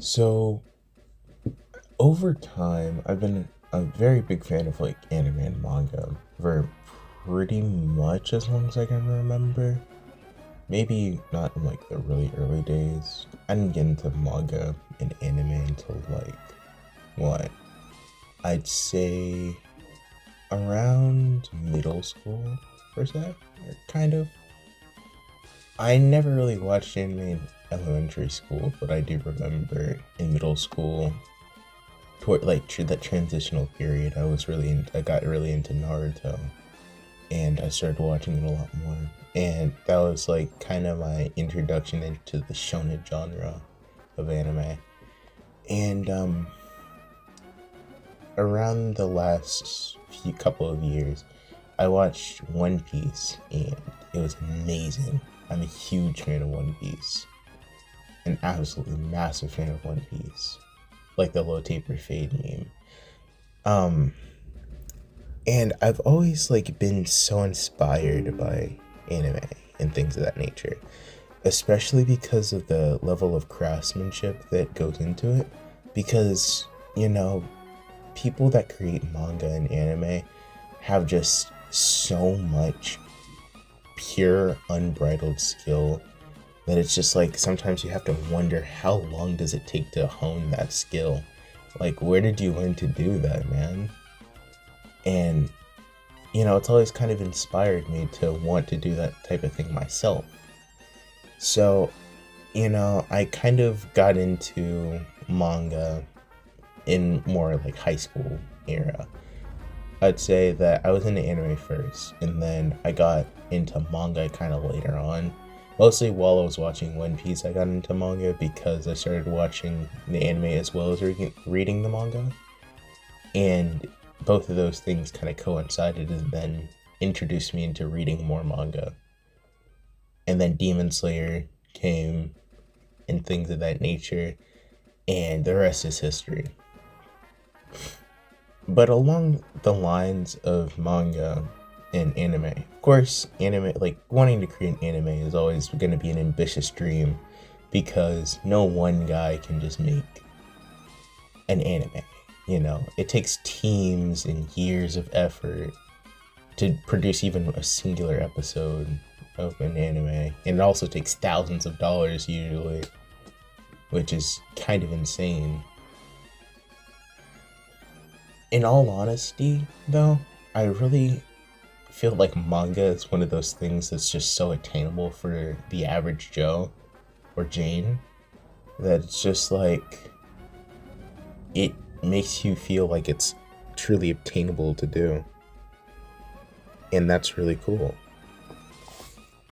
So over time, I've been a very big fan of like anime and manga for pretty much as long as I can remember. Maybe not in like the really early days. I didn't get into manga and anime until like what? I'd say around middle school per se, or kind of. I never really watched anime in elementary school, but I do remember in middle school toward like that transitional period, I got really into Naruto, and I started watching it a lot more. And that was like kind of my introduction into the shonen genre of anime. And around the last few couple of years, I watched One Piece, and it was amazing. I'm a huge fan of One Piece, an absolutely massive fan of One Piece, like the low taper fade meme. Um, and I've always like been so inspired by anime and things of that nature, especially because of the level of craftsmanship that goes into it. Because you know, people that create manga and anime have just so much pure, unbridled skill that it's just like sometimes you have to wonder how long does it take to hone that skill. Like, where did you learn to do that, man? And it's always kind of inspired me to want to do that type of thing myself. So, I kind of got into manga in more like high school era. I'd say that I was into anime first, and then I got into manga kind of later on. Mostly while I was watching One Piece, I got into manga because I started watching the anime as well as reading the manga. And both of those things kind of coincided and then introduced me into reading more manga. And then Demon Slayer came and things of that nature, and the rest is history. But along the lines of manga and anime, of course, anime, like wanting to create anime is always going to be an ambitious dream because no one guy can just make an anime. It takes teams and years of effort to produce even a singular episode of an anime, and it also takes thousands of dollars usually, which is kind of insane. In all honesty, though, I really feel like manga is one of those things that's just so attainable for the average Joe or Jane that it's just like it makes you feel like it's truly obtainable to do. And that's really cool.